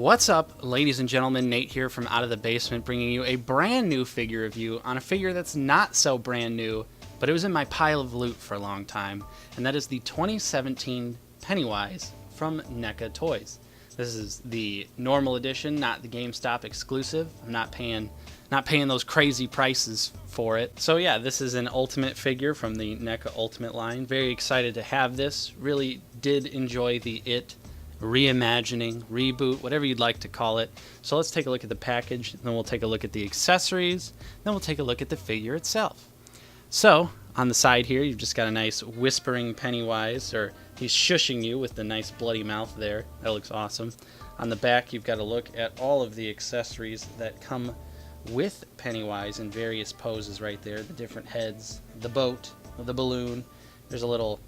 What's up, ladies and gentlemen? Nate here from Out of the Basement, bringing you a brand new figure review on a figure that's not so brand new, but it was in my pile of loot for a long time, and that is the 2017 Pennywise from NECA Toys. This is the normal edition, not the GameStop exclusive. I'm not paying those crazy prices for it. So yeah, this is an Ultimate figure from the NECA Ultimate line. Very excited to have this. Really did enjoy the reimagining, reboot, whatever you'd like to call it. So let's take a look at the package, then we'll take a look at the accessories, then we'll take a look at the figure itself. So on the side here, you've just got a nice whispering Pennywise, or he's shushing you with the nice bloody mouth there. That looks awesome. On the back, you've got to look at all of the accessories that come with Pennywise in various poses right there. The different heads, the boat, the balloon. There's a little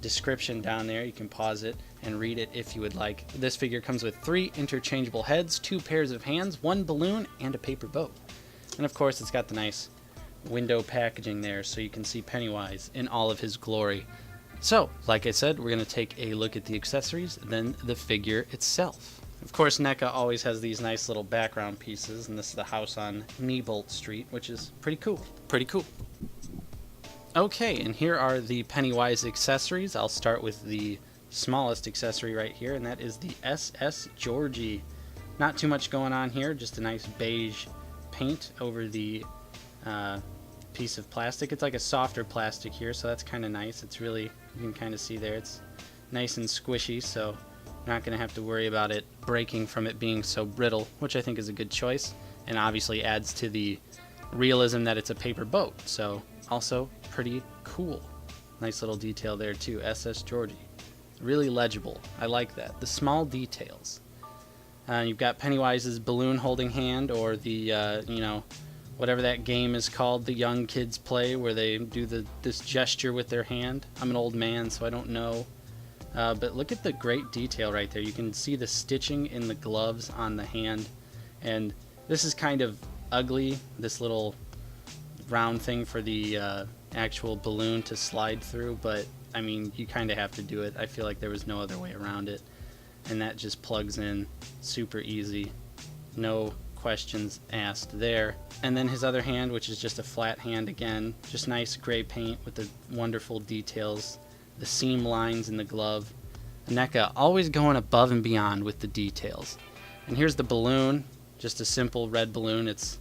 description down there. You can pause it and read it if you would like. This figure comes with 3 interchangeable heads, 2 pairs of hands, 1 balloon, and a paper boat. And of course, it's got the nice window packaging there so you can see Pennywise in all of his glory. So, like I said, we're going to take a look at the accessories, then the figure itself. Of course, NECA always has these nice little background pieces, and this is the house on Neibolt Street, which is pretty cool. Pretty cool. Okay, and here are the Pennywise accessories. I'll start with the smallest accessory right here, and that is the SS Georgie. Not too much going on here, just a nice beige paint over the piece of plastic. It's like a softer plastic here, so that's kind of nice. It's really, you can kind of see there, it's nice and squishy, so you're not going to have to worry about it breaking from it being so brittle, which I think is a good choice, and obviously adds to the realism that it's a paper boat, so also pretty cool. Nice little detail there too, SS Georgie. Really legible. I like that. The small details. You've got Pennywise's balloon holding hand, or the, whatever that game is called the young kids play, where they do this gesture with their hand. I'm an old man, so I don't know. But look at the great detail right there. You can see the stitching in the gloves on the hand. And this is kind of ugly, this little round thing for the actual balloon to slide through, but I mean, you kind of have to do it. I feel like there was no other way around it, and that just plugs in super easy, no questions asked there. And then his other hand, which is just a flat hand again, just nice gray paint with the wonderful details, the seam lines in the glove. NECA always going above and beyond with the details. And here's the balloon, just a simple red balloon. It's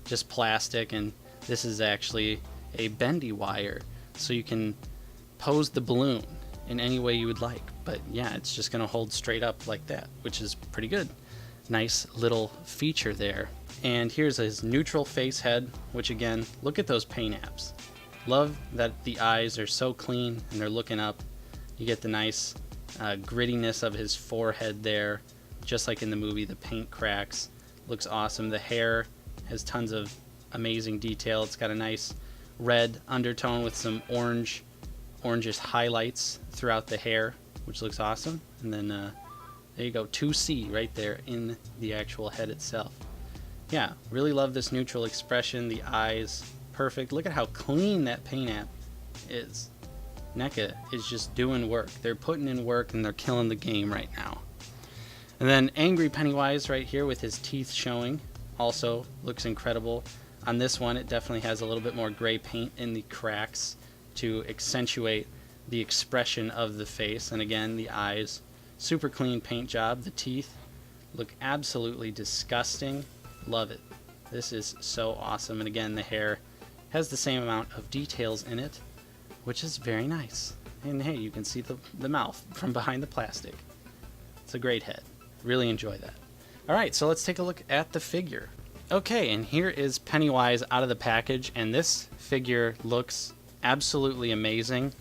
just plastic, and this is actually a bendy wire, so you can pose the balloon in any way you would like. But yeah, it's just going to hold straight up like that, which is pretty good. Nice little feature there. And here's his neutral face head, which again, look at those paint apps. Love that the eyes are so clean and they're looking up. You get the nice grittiness of his forehead there, just like in the movie. The paint cracks. Looks awesome. The hair has tons of amazing detail. It's got a nice red undertone with some orangish highlights throughout the hair, which looks awesome. And then there you go, 2C right there in the actual head itself. Yeah, really love this neutral expression. The eyes, perfect. Look at how clean that paint app is. NECA is just doing work. They're putting in work and they're killing the game right now. And then Angry Pennywise right here with his teeth showing also looks incredible. On this one, it definitely has a little bit more gray paint in the cracks to accentuate the expression of the face. And again, the eyes, super clean paint job. The teeth look absolutely disgusting. Love it. This is so awesome. And again, the hair has the same amount of details in it, which is very nice. And hey, you can see the mouth from behind the plastic. It's a great head. Really enjoy that. All right, so let's take a look at the figure. Okay, and here is Pennywise out of the package, and this figure looks absolutely amazing.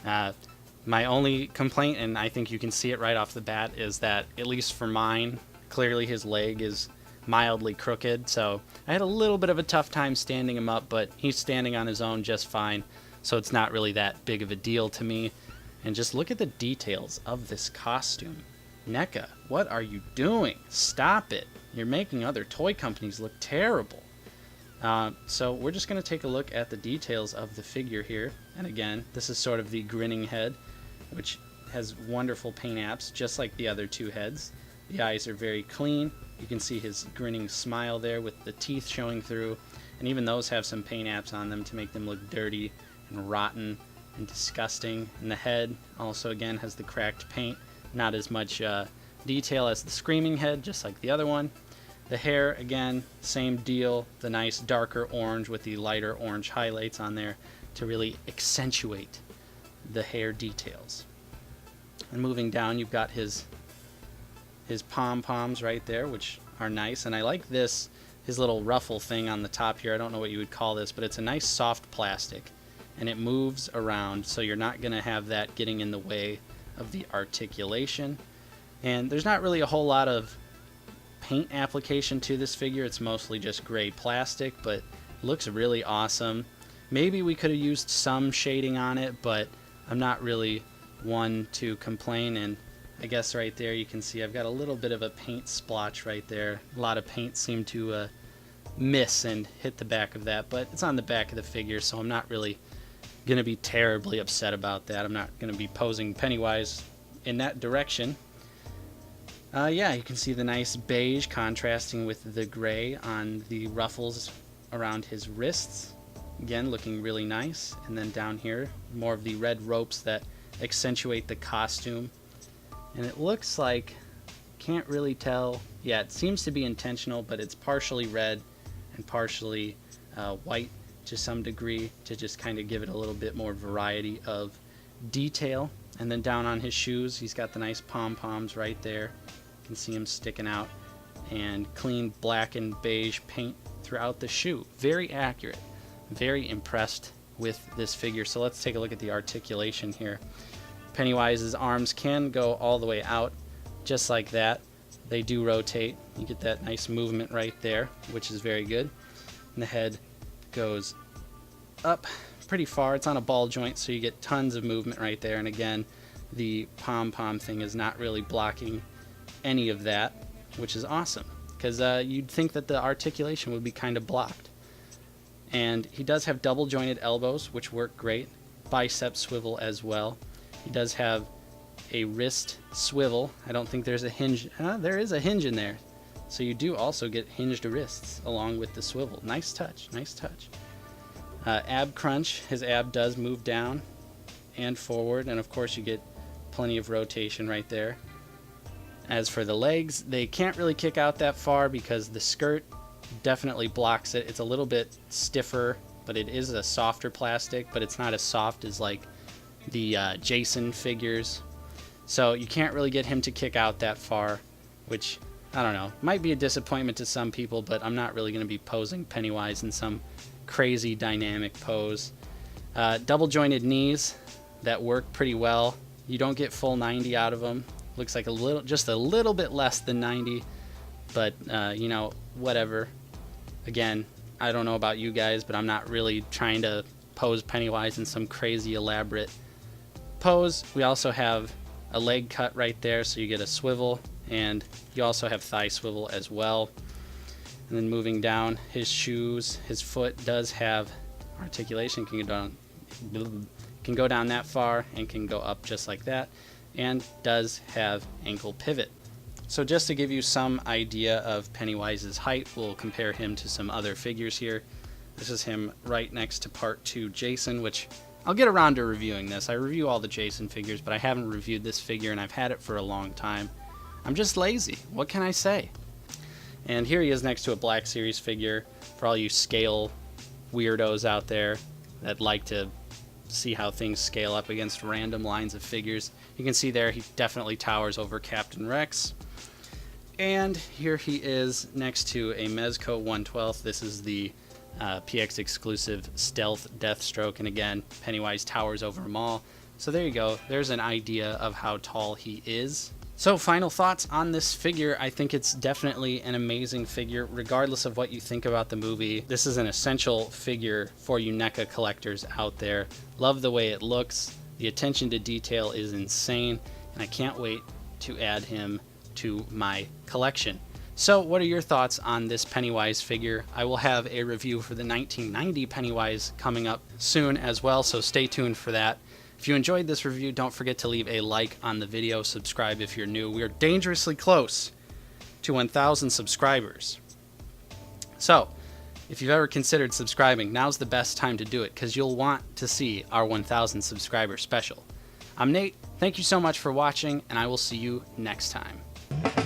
My only complaint, and I think you can see it right off the bat, is that, at least for mine, clearly his leg is mildly crooked, so I had a little bit of a tough time standing him up, but he's standing on his own just fine, so it's not really that big of a deal to me. And just look at the details of this costume. NECA, what are you doing? Stop it. You're making other toy companies look terrible. So we're just going to take a look at the details of the figure here. And again, this is sort of the grinning head, which has wonderful paint apps, just like the other two heads. The eyes are very clean. You can see his grinning smile there with the teeth showing through, and even those have some paint apps on them to make them look dirty and rotten and disgusting. And the head also again has the cracked paint, not as much detail as the screaming head, just like the other one. The hair, again, same deal, the nice darker orange with the lighter orange highlights on there to really accentuate the hair details. And moving down, you've got his pom-poms right there, which are nice. And I like this, his little ruffle thing on the top here. I don't know what you would call this, but it's a nice soft plastic, and it moves around, so you're not going to have that getting in the way of the articulation. And there's not really a whole lot of paint application to this figure. It's mostly just gray plastic, but looks really awesome. Maybe we could have used some shading on it, but I'm not really one to complain. And I guess right there you can see I've got a little bit of a paint splotch right there. A lot of paint seemed to miss and hit the back of that, but it's on the back of the figure, so I'm not really going to be terribly upset about that. I'm not going to be posing Pennywise in that direction. Yeah, you can see the nice beige contrasting with the gray on the ruffles around his wrists. Again, looking really nice. And then down here, more of the red ropes that accentuate the costume. And it looks like, can't really tell. Yeah, it seems to be intentional, but it's partially red and partially white to some degree to just kind of give it a little bit more variety of detail. And then down on his shoes, he's got the nice pom-poms right there. You can see him sticking out, and clean black and beige paint throughout the shoe. Very accurate. Very impressed with this figure. So let's take a look at the articulation here. Pennywise's arms can go all the way out just like that. They do rotate. You get that nice movement right there, which is very good. And the head goes up pretty far. It's on a ball joint, so you get tons of movement right there. And again, the pom-pom thing is not really blocking any of that, which is awesome, because you'd think that the articulation would be kind of blocked. And he does have double jointed elbows, which work great. Bicep swivel as well. He does have a wrist swivel. I don't think there's a hinge. There is a hinge in there. So you do also get hinged wrists along with the swivel. Nice touch, nice touch. Ab crunch. His ab does move down and forward, and of course you get plenty of rotation right there. As for the legs, they can't really kick out that far because the skirt definitely blocks it. It's a little bit stiffer, but it is a softer plastic, but it's not as soft as like the Jason figures. So you can't really get him to kick out that far, which, I don't know, might be a disappointment to some people, but I'm not really going to be posing Pennywise in some crazy dynamic pose. Double jointed knees that work pretty well. You don't get full 90 out of them. Looks like just a little bit less than 90, but you know, whatever. Again, I don't know about you guys, but I'm not really trying to pose Pennywise in some crazy elaborate pose. We also have a leg cut right there, so you get a swivel, and you also have thigh swivel as well. And then moving down, his shoes, his foot does have articulation. Can go down that far and can go up just like that, and does have ankle pivot. So just to give you some idea of Pennywise's height, we'll compare him to some other figures here. This is him right next to Part 2 Jason, which I'll get around to reviewing this. I review all the Jason figures, but I haven't reviewed this figure, and I've had it for a long time. I'm just lazy. What can I say? And here he is next to a Black Series figure for all you scale weirdos out there that like to see how things scale up against random lines of figures. You can see there he definitely towers over Captain Rex. And here he is next to a Mezco 1/12. This is the PX exclusive Stealth Deathstroke, and again, Pennywise towers over them all. So there you go. There's an idea of how tall he is. So final thoughts on this figure. I think it's definitely an amazing figure, regardless of what you think about the movie. This is an essential figure for you NECA collectors out there. Love the way it looks. The attention to detail is insane, and I can't wait to add him to my collection. So what are your thoughts on this Pennywise figure? I will have a review for the 1990 Pennywise coming up soon as well, so stay tuned for that. If you enjoyed this review, don't forget to leave a like on the video, subscribe if you're new. We are dangerously close to 1,000 subscribers. So, if you've ever considered subscribing, now's the best time to do it because you'll want to see our 1,000 subscriber special. I'm Nate, thank you so much for watching, and I will see you next time.